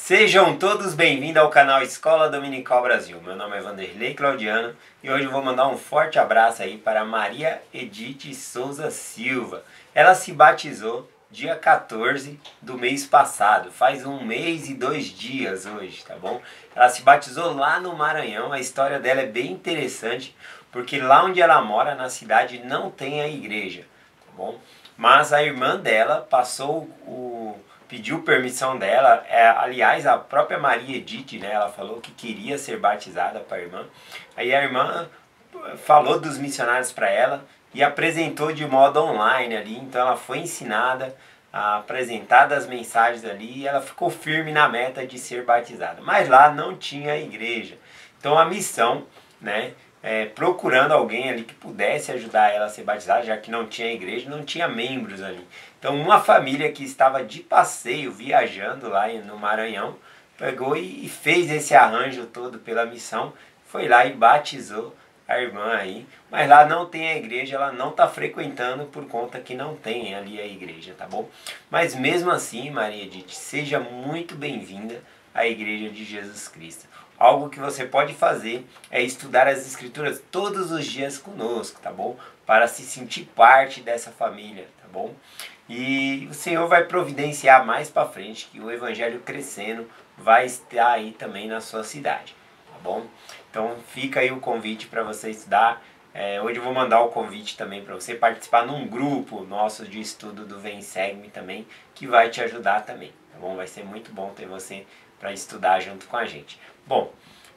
Sejam todos bem-vindos ao canal Escola Dominical Brasil. Meu nome é Vanderlei Claudiano e hoje eu vou mandar um forte abraço aí para Maria Edith Souza Silva. Ela se batizou dia 14 do mês passado, faz 1 mês e 2 dias hoje, tá bom? Ela se batizou lá no Maranhão, a história dela é bem interessante, porque lá onde ela mora, na cidade, não tem a igreja, tá bom? Mas a irmã dela pediu permissão dela, aliás, a própria Maria Edith, né, ela falou que queria ser batizada para a irmã. Aí a irmã falou dos missionários para ela e apresentou de modo online ali, então ela foi ensinada, apresentada as mensagens ali e ela ficou firme na meta de ser batizada. Mas lá não tinha igreja. Então a missão, né, procurando alguém ali que pudesse ajudar ela a ser batizada, já que não tinha igreja, não tinha membros ali. Então uma família que estava de passeio, viajando lá no Maranhão, pegou e fez esse arranjo todo pela missão, foi lá e batizou a irmã aí, mas lá não tem a igreja, ela não está frequentando por conta que não tem ali a igreja, tá bom? Mas mesmo assim, Maria Edith, seja muito bem-vinda à Igreja de Jesus Cristo. Algo que você pode fazer é estudar as Escrituras todos os dias conosco, tá bom? Para se sentir parte dessa família, tá bom? E o Senhor vai providenciar mais para frente que o Evangelho crescendo vai estar aí também na sua cidade, tá bom? Então fica aí o convite para você estudar. Hoje eu vou mandar o convite também para você participar num grupo nosso de estudo do Vem Segue-me também, que vai te ajudar também, tá bom? Vai ser muito bom ter você para estudar junto com a gente. Bom,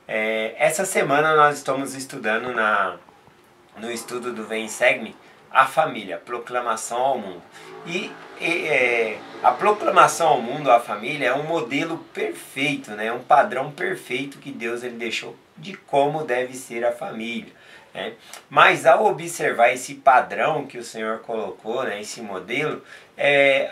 essa semana nós estamos estudando no estudo do Vem Segue-me a família, proclamação ao mundo. E a proclamação ao mundo, a família, é um modelo perfeito, né? Um padrão perfeito que Deus ele deixou de como deve ser a família, né? Mas ao observar esse padrão que o Senhor colocou, né, esse modelo,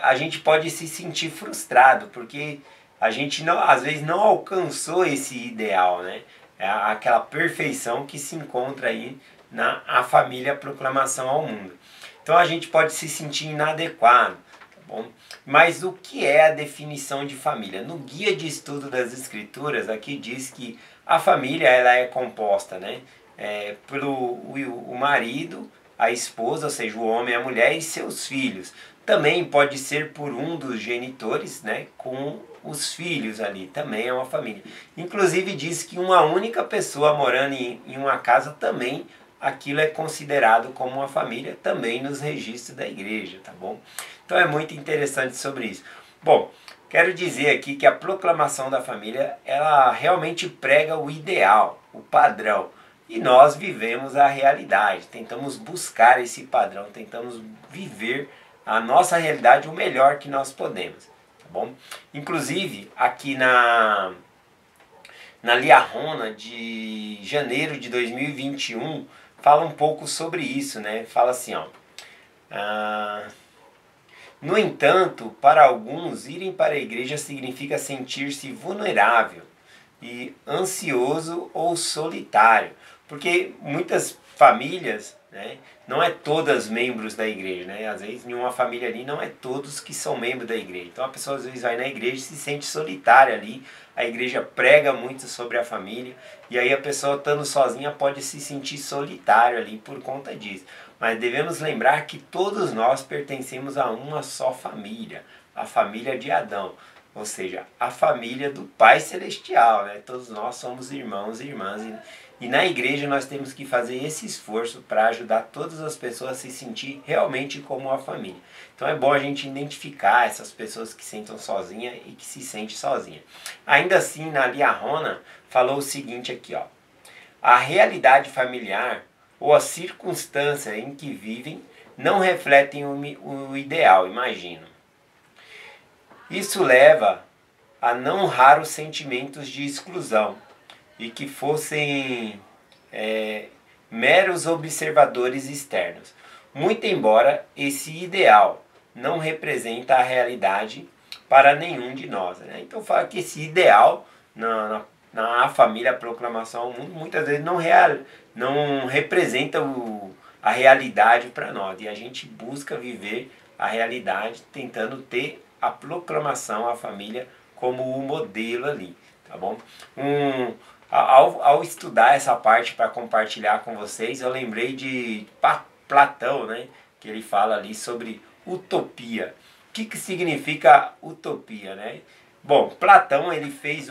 a gente pode se sentir frustrado, porque a gente não, às vezes não alcançou esse ideal, né? Aquela perfeição que se encontra aí na família proclamação ao mundo. Então a gente pode se sentir inadequado, tá bom? Mas o que é a definição de família? No guia de estudo das escrituras aqui diz que a família ela é composta, né, pelo o marido, a esposa, ou seja, o homem e a mulher e seus filhos. Também pode ser por um dos genitores, né, com os filhos ali, também é uma família. Inclusive diz que uma única pessoa morando em uma casa também, aquilo é considerado como uma família, também nos registros da igreja, tá bom? Então é muito interessante sobre isso. Bom, quero dizer aqui que a proclamação da família, ela realmente prega o ideal, o padrão. E nós vivemos a realidade, tentamos buscar esse padrão, tentamos viver a nossa realidade o melhor que nós podemos, tá bom? Inclusive, aqui na Liarona de janeiro de 2021, fala um pouco sobre isso, né? Fala assim, ó. No entanto, para alguns, irem para a igreja significa sentir-se vulnerável e ansioso ou solitário. Porque muitas famílias, né, não é todas membros da igreja, né? Às vezes em uma família ali não é todos que são membros da igreja. Então a pessoa às vezes vai na igreja e se sente solitária ali. A igreja prega muito sobre a família e aí a pessoa estando sozinha pode se sentir solitário ali por conta disso. Mas devemos lembrar que todos nós pertencemos a uma só família, a família de Adão. Ou seja, a família do Pai Celestial, né? Todos nós somos irmãos e irmãs. E na igreja nós temos que fazer esse esforço para ajudar todas as pessoas a se sentir realmente como uma família. Então é bom a gente identificar essas pessoas que se sentem sozinhas e que se sentem sozinhas. Ainda assim, na Liarona, falou o seguinte aqui, ó. A realidade familiar ou a circunstância em que vivem não refletem o ideal, imagino. Isso leva a não raros sentimentos de exclusão e que fossem meros observadores externos. Muito embora esse ideal não representa a realidade para nenhum de nós, né? Então fala que esse ideal na família proclamação ao mundo muitas vezes não representa a realidade para nós. E a gente busca viver a realidade tentando ter a proclamação à família como o modelo ali, tá bom? Ao estudar essa parte para compartilhar com vocês, eu lembrei de Platão, né? Que ele fala ali sobre utopia. O que significa utopia, né? Bom, Platão ele fez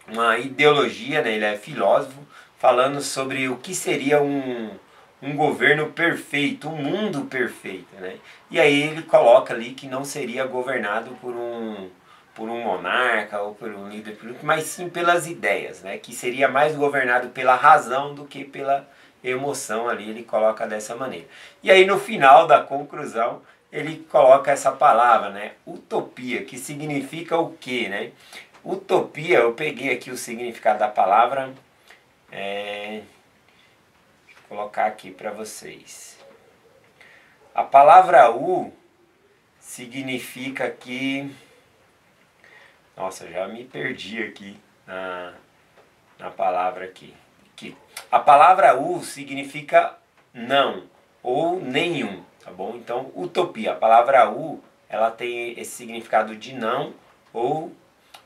uma ideologia, né? Ele é filósofo, falando sobre o que seria um governo perfeito, um mundo perfeito, né? E aí ele coloca ali que não seria governado por um monarca ou por um líder político, mas sim pelas ideias, né? Que seria mais governado pela razão do que pela emoção ali, ele coloca dessa maneira. E aí no final da conclusão, ele coloca essa palavra, né? Utopia, que significa o quê, né? Utopia, eu peguei aqui o significado da palavra, vou colocar aqui para vocês. A palavra significa que... Nossa, já me perdi aqui na palavra aqui. A palavra significa não ou nenhum, tá bom? Então, utopia, a palavra ela tem esse significado de não ou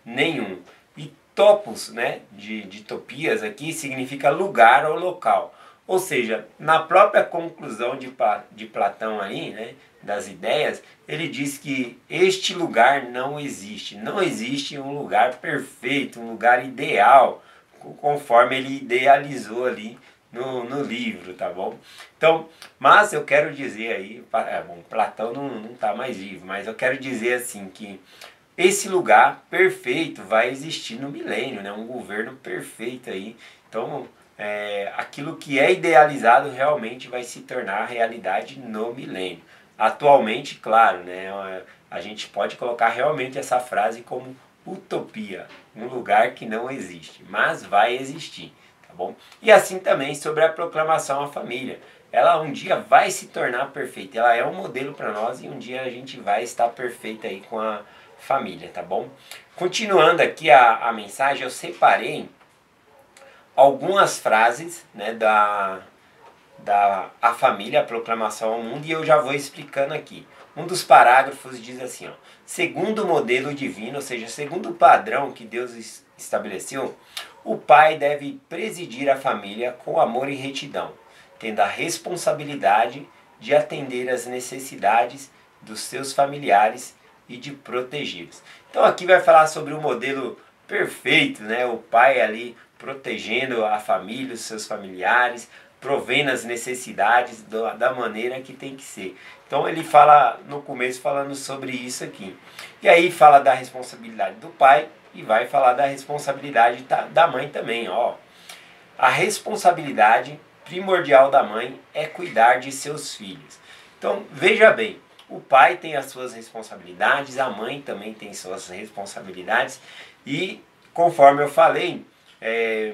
nenhum. E topos, né, de topias aqui significa lugar ou local. Ou seja, na própria conclusão de Platão aí, né, das ideias, ele diz que este lugar não existe. Não existe um lugar perfeito, um lugar ideal, conforme ele idealizou ali no livro, tá bom? Então, mas eu quero dizer aí, bom, Platão não está mais vivo, mas eu quero dizer assim que esse lugar perfeito vai existir no milênio, né? Um governo perfeito aí. Então, aquilo que é idealizado realmente vai se tornar realidade no milênio. Atualmente, claro, né? A gente pode colocar realmente essa frase como utopia, um lugar que não existe, mas vai existir, tá bom? E assim também sobre a proclamação à família. Ela um dia vai se tornar perfeita, ela é um modelo para nós e um dia a gente vai estar perfeita aí com a família, tá bom? Continuando aqui a mensagem, eu separei algumas frases, né, a família, a proclamação ao mundo, e eu já vou explicando aqui. Um dos parágrafos diz assim, ó, segundo o modelo divino, ou seja, segundo o padrão que Deus estabeleceu, o pai deve presidir a família com amor e retidão, tendo a responsabilidade de atender às necessidades dos seus familiares e de protegê-los. Então aqui vai falar sobre o modelo perfeito, né? O pai ali protegendo a família, os seus familiares, provendo as necessidades da maneira que tem que ser. Então ele fala no começo falando sobre isso aqui. E aí fala da responsabilidade do pai e vai falar da responsabilidade da mãe também. Ó. A responsabilidade primordial da mãe é cuidar de seus filhos. Então veja bem, o pai tem as suas responsabilidades, a mãe também tem suas responsabilidades e conforme eu falei,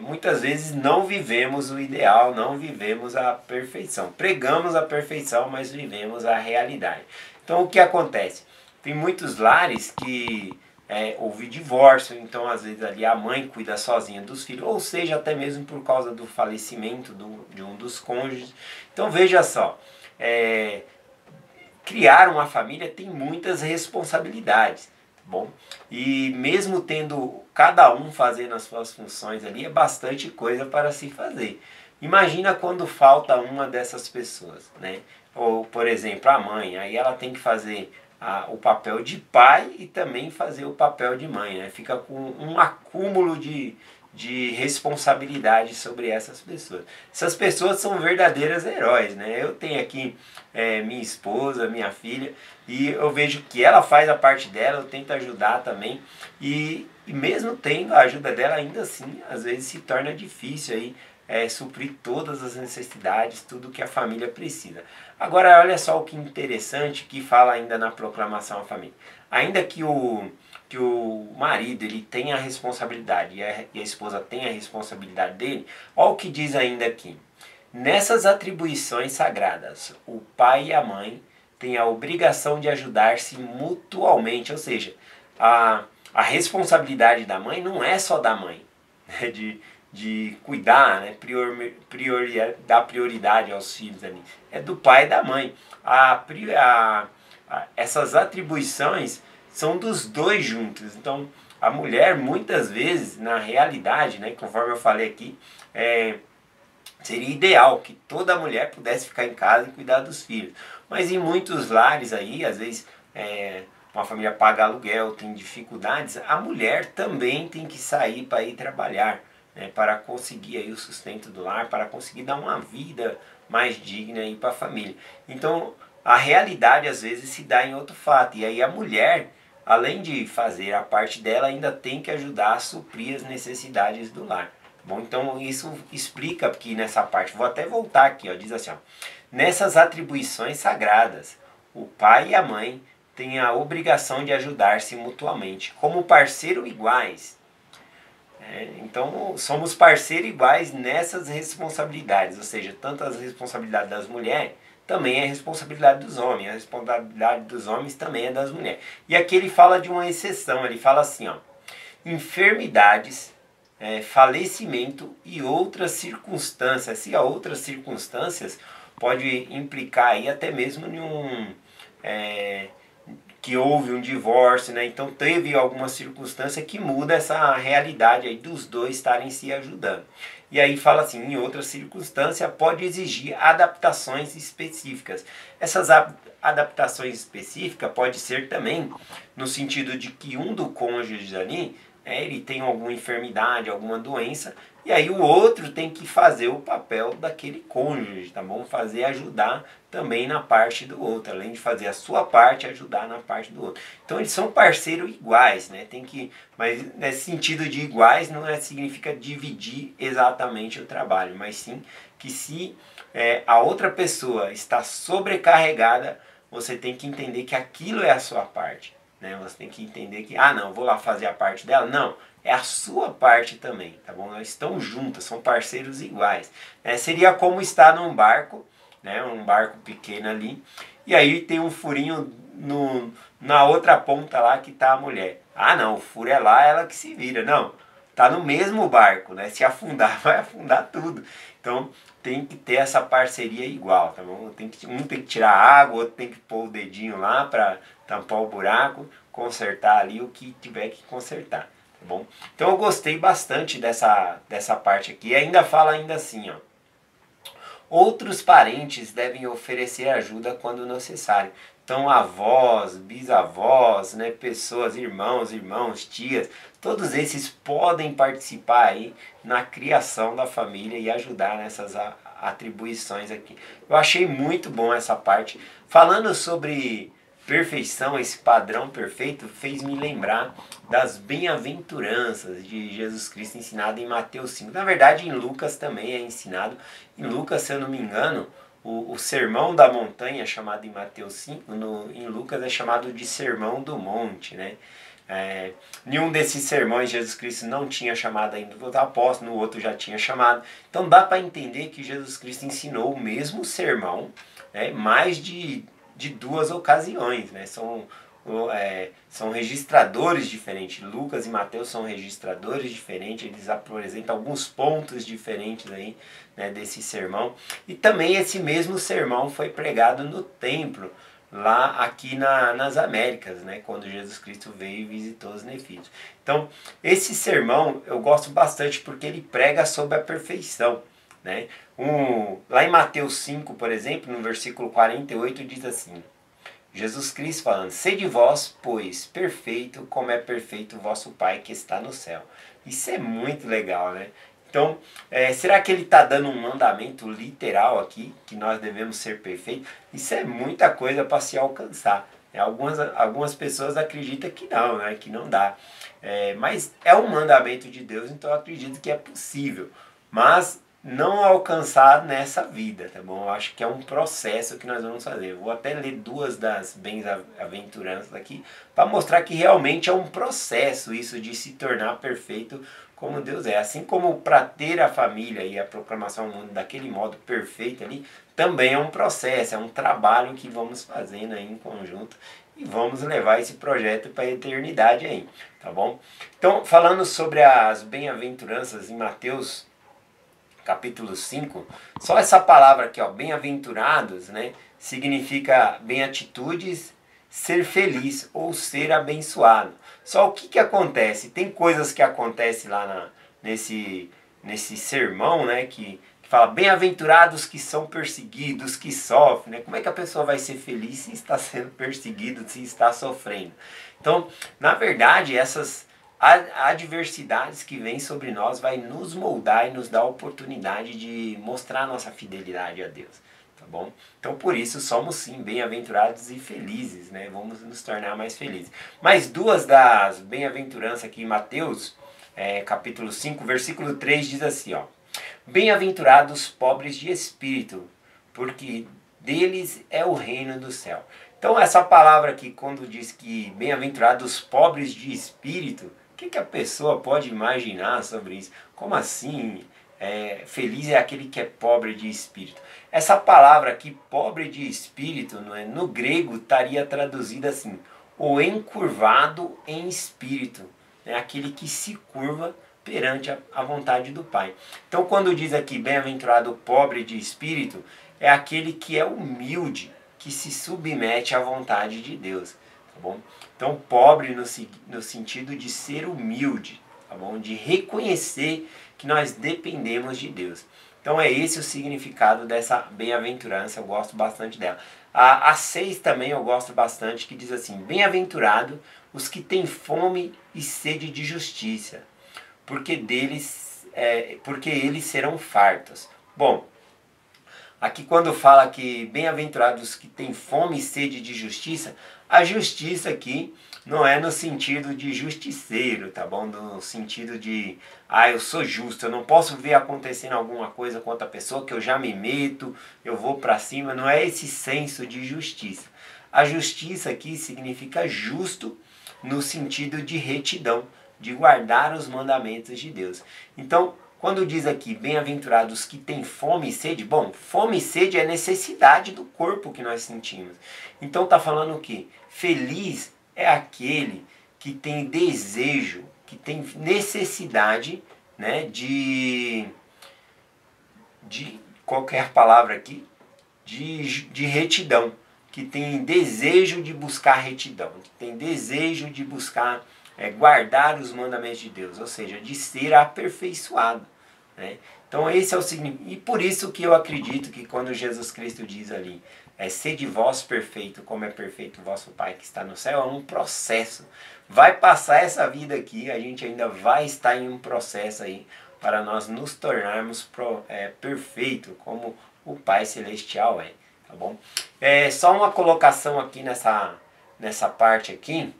muitas vezes não vivemos o ideal, não vivemos a perfeição. Pregamos a perfeição, mas vivemos a realidade. Então o que acontece? Tem muitos lares que houve divórcio, então às vezes ali a mãe cuida sozinha dos filhos, ou seja, até mesmo por causa do falecimento de um dos cônjuges. Então veja só, criar uma família tem muitas responsabilidades. Bom, e mesmo tendo cada um fazendo as suas funções ali, é bastante coisa para se fazer. Imagina quando falta uma dessas pessoas, né? Ou, por exemplo, a mãe, aí ela tem que fazer o papel de pai e também fazer o papel de mãe, né? Fica com um acúmulo de responsabilidade sobre essas pessoas. Essas pessoas são verdadeiros heróis, né? Eu tenho aqui minha esposa, minha filha, e eu vejo que ela faz a parte dela, eu tento ajudar também, e mesmo tendo a ajuda dela, ainda assim, às vezes se torna difícil aí, suprir todas as necessidades, tudo que a família precisa. Agora, olha só o que interessante que fala ainda na proclamação à família. Ainda que o marido ele tem a responsabilidade e a esposa tem a responsabilidade dele, olha o que diz ainda aqui. Nessas atribuições sagradas, o pai e a mãe têm a obrigação de ajudar-se mutualmente, ou seja, a responsabilidade da mãe não é só da mãe, né, de cuidar, né, dar prioridade aos filhos ali, é do pai e da mãe. Essas atribuições são dos dois juntos. Então, a mulher, muitas vezes, na realidade, né, conforme eu falei aqui, seria ideal que toda mulher pudesse ficar em casa e cuidar dos filhos. Mas em muitos lares aí, às vezes, uma família paga aluguel, tem dificuldades, a mulher também tem que sair para ir trabalhar, né, para conseguir aí o sustento do lar, para conseguir dar uma vida mais digna aí para a família. Então, a realidade às vezes se dá em outro fato. E aí a mulher, além de fazer a parte dela, ainda tem que ajudar a suprir as necessidades do lar. Bom, então isso explica aqui nessa parte. Vou até voltar aqui, ó, diz assim, ó, nessas atribuições sagradas, o pai e a mãe têm a obrigação de ajudar-se mutuamente, como parceiro iguais. Então somos parceiros iguais nessas responsabilidades, ou seja, tanto as responsabilidades das mulheres também é responsabilidade dos homens, a responsabilidade dos homens também é das mulheres. E aqui ele fala de uma exceção, ele fala assim, ó, enfermidades, falecimento e outras circunstâncias. Se há outras circunstâncias, pode implicar aí até mesmo em que houve um divórcio, né? Então teve alguma circunstância que muda essa realidade aí dos dois estarem se ajudando. E aí fala assim, em outra circunstância pode exigir adaptações específicas. Essas adaptações específicas pode ser também no sentido de que um do cônjuges ali, ele tem alguma enfermidade, alguma doença, e aí o outro tem que fazer o papel daquele cônjuge, tá bom? Ajudar também na parte do outro, além de fazer a sua parte, ajudar na parte do outro. Então eles são parceiros iguais, né? Mas nesse sentido de iguais não significa dividir exatamente o trabalho, mas sim que se a outra pessoa está sobrecarregada, você tem que entender que aquilo é a sua parte. Né? Você tem que entender que, não, vou lá fazer a parte dela. Não, é a sua parte também, tá bom? Elas estão juntas, são parceiros iguais. Seria como estar num barco, né? Um barco pequeno ali, e aí tem um furinho na outra ponta lá que está a mulher. Não, o furo é lá, ela que se vira. Não, tá no mesmo barco, né? Se afundar, vai afundar tudo. Então tem que ter essa parceria igual, tá bom? Um tem que tirar a água, o outro tem que pôr o dedinho lá para tampar o buraco, consertar ali o que tiver que consertar, tá bom? Então eu gostei bastante dessa parte aqui. E ainda fala ainda assim, ó. Outros parentes devem oferecer ajuda quando necessário. Então avós, bisavós, né, pessoas, irmãos, tias, todos esses podem participar aí na criação da família e ajudar nessas atribuições aqui. Eu achei muito bom essa parte. Falando sobre perfeição, esse padrão perfeito, fez-me lembrar das bem-aventuranças de Jesus Cristo ensinado em Mateus 5. Na verdade, em Lucas também é ensinado. Em Lucas, se eu não me engano, o Sermão da Montanha, chamado em Mateus 5, em Lucas é chamado de Sermão do Monte, né? Nenhum desses sermões Jesus Cristo não tinha chamado ainda os apóstolos, no outro já tinha chamado. Então dá para entender que Jesus Cristo ensinou o mesmo sermão, né, mais de duas ocasiões, né? São registradores diferentes. Lucas e Mateus são registradores diferentes, eles apresentam alguns pontos diferentes aí, né, desse sermão. E também esse mesmo sermão foi pregado no templo, lá aqui nas Américas, né, quando Jesus Cristo veio e visitou os nefitos. Então, esse sermão eu gosto bastante porque ele prega sobre a perfeição. Né? Lá em Mateus 5, por exemplo, no versículo 48, diz assim, Jesus Cristo falando, sede vós, pois, perfeito, como é perfeito o vosso Pai que está no céu. Isso é muito legal, né? Então, será que ele está dando um mandamento literal aqui, que nós devemos ser perfeitos? Isso é muita coisa para se alcançar. Algumas pessoas acreditam que não, né? Que não dá. Mas é um mandamento de Deus, então eu acredito que é possível. Mas não alcançar nessa vida, tá bom? Eu acho que é um processo que nós vamos fazer. Eu vou até ler duas das bem-aventuranças aqui para mostrar que realmente é um processo isso de se tornar perfeito como Deus é. Assim como para ter a família e a proclamação ao mundo daquele modo perfeito ali, também é um processo, é um trabalho que vamos fazendo aí em conjunto e vamos levar esse projeto para a eternidade aí, tá bom? Então, falando sobre as bem-aventuranças em Mateus capítulo 5, só essa palavra aqui, ó, bem-aventurados, né, significa bem-atitudes, ser feliz ou ser abençoado. Só o que acontece? Tem coisas que acontecem lá nesse sermão, né, que fala, bem-aventurados que são perseguidos, que sofrem, né? Como é que a pessoa vai ser feliz se está sendo perseguido, se está sofrendo? Então, na verdade, essas adversidades que vêm sobre nós vai nos moldar e nos dar a oportunidade de mostrar nossa fidelidade a Deus, tá bom? Então, por isso, somos sim bem-aventurados e felizes, né? Vamos nos tornar mais felizes. Mas duas das bem-aventuranças aqui em Mateus, capítulo 5, versículo 3, diz assim, ó: bem-aventurados pobres de espírito, porque deles é o reino do céu. Então essa palavra aqui, quando diz que bem-aventurados pobres de espírito, o que a pessoa pode imaginar sobre isso? Como assim? Feliz é aquele que é pobre de espírito. Essa palavra aqui, pobre de espírito, no grego estaria traduzida assim: o encurvado em espírito, né? Aquele que se curva perante a vontade do Pai. Então quando diz aqui bem-aventurado o pobre de espírito, é aquele que é humilde, que se submete à vontade de Deus, tá bom? Então pobre no sentido de ser humilde, tá bom? De reconhecer que nós dependemos de Deus. Então é esse o significado dessa bem-aventurança, eu gosto bastante dela. A 6 também eu gosto bastante, que diz assim: bem-aventurado os que têm fome e sede de justiça, porque eles serão fartos. Bom, aqui quando fala que bem-aventurados que têm fome e sede de justiça, a justiça aqui não é no sentido de justiceiro, tá bom? No sentido de, eu sou justo, eu não posso ver acontecendo alguma coisa com outra pessoa que eu já me meto, eu vou para cima, não é esse senso de justiça. A justiça aqui significa justo no sentido de retidão, de guardar os mandamentos de Deus. Então, quando diz aqui, bem-aventurados que têm fome e sede, bom, fome e sede é necessidade do corpo que nós sentimos. Então está falando o quê? Feliz é aquele que tem desejo, que tem necessidade, né, de qualquer palavra aqui, de retidão, que tem desejo de buscar retidão, que tem desejo de buscar guardar os mandamentos de Deus, ou seja, de ser aperfeiçoado, né? Então esse é o significado, e por isso que eu acredito que quando Jesus Cristo diz ali, sede vós perfeito, como é perfeito o vosso Pai que está no céu, é um processo. Vai passar essa vida aqui, a gente ainda vai estar em um processo aí, para nós nos tornarmos perfeito, como o Pai Celestial é, tá bom? Só uma colocação aqui nessa parte aqui,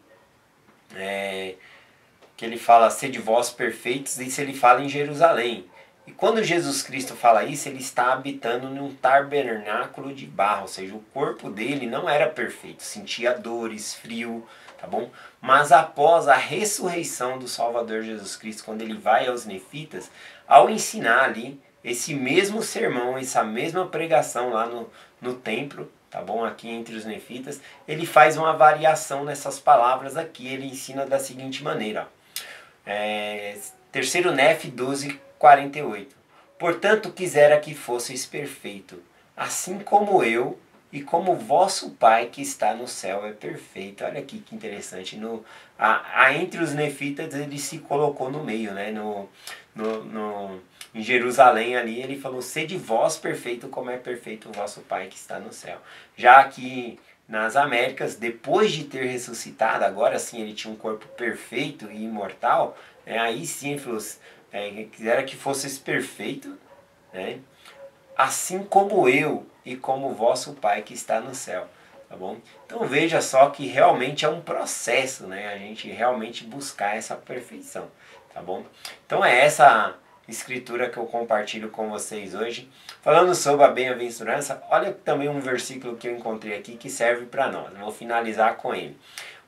que ele fala, sede vós perfeitos, isso ele fala em Jerusalém. E quando Jesus Cristo fala isso, ele está habitando num tabernáculo de barro, ou seja, o corpo dele não era perfeito, sentia dores, frio, tá bom? Mas após a ressurreição do Salvador Jesus Cristo, quando ele vai aos nefitas, ao ensinar ali esse mesmo sermão, essa mesma pregação lá no templo, tá bom? Aqui entre os nefitas, ele faz uma variação nessas palavras aqui, ele ensina da seguinte maneira, ó. 3º Nef 12:48. Portanto, quisera que fosseis perfeito, assim como eu e como vosso Pai que está no céu é perfeito. Olha aqui que interessante. Entre os nefitas ele se colocou no meio, né? Em Jerusalém ali ele falou, sede vós perfeito como é perfeito o vosso Pai que está no céu. Já aqui nas Américas, depois de ter ressuscitado, agora sim ele tinha um corpo perfeito e imortal, aí sim ele falou, quisera que fosseis perfeito, né? Assim como eu e como o vosso Pai que está no céu, tá bom? Então veja só que realmente é um processo, né? A gente realmente buscar essa perfeição, tá bom? Então é essa escritura que eu compartilho com vocês hoje, falando sobre a bem-aventurança. Olha também um versículo que eu encontrei aqui que serve para nós, vou finalizar com ele.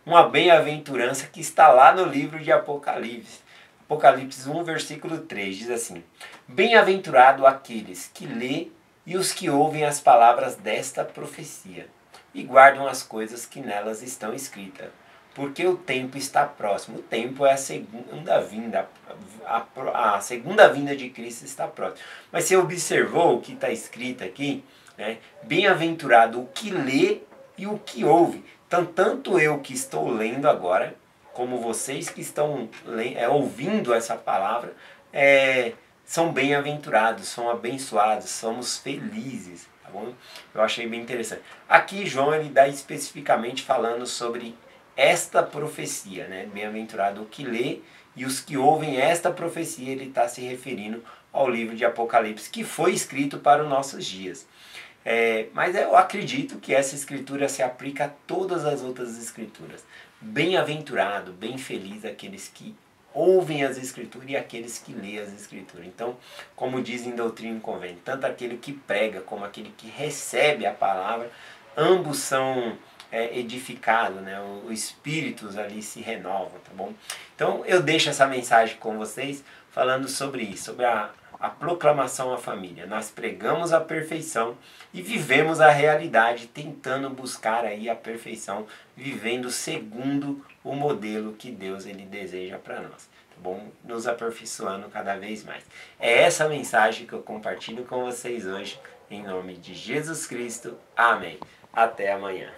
Uma bem-aventurança que está lá no livro de Apocalipse. Apocalipse 1, versículo 3, diz assim: bem-aventurado aqueles que lê e os que ouvem as palavras desta profecia e guardam as coisas que nelas estão escritas, porque o tempo está próximo. O tempo é a segunda vinda, a segunda vinda de Cristo está próxima. Mas você observou o que está escrito aqui, né? Bem-aventurado o que lê e o que ouve. Então, tanto eu que estou lendo agora, como vocês que estão ouvindo essa palavra, são bem-aventurados, são abençoados, somos felizes, tá bom? Eu achei bem interessante. Aqui João ele dá especificamente falando sobre esta profecia, né? Bem-aventurado o que lê e os que ouvem esta profecia, ele está se referindo ao livro de Apocalipse, que foi escrito para os nossos dias. Mas eu acredito que essa escritura se aplica a todas as outras escrituras. Bem-aventurado, bem feliz aqueles que ouvem as escrituras e aqueles que lêem as escrituras. Então, como dizem Doutrina e Convênio, tanto aquele que prega como aquele que recebe a palavra, ambos são edificados, né? Os espíritos ali se renovam, tá bom? Então, eu deixo essa mensagem com vocês falando sobre isso, sobre a proclamação à família. Nós pregamos a perfeição e vivemos a realidade, tentando buscar aí a perfeição, vivendo segundo o modelo que Deus ele deseja para nós, tá bom? Nos aperfeiçoando cada vez mais. É essa mensagem que eu compartilho com vocês hoje, em nome de Jesus Cristo. Amém. Até amanhã.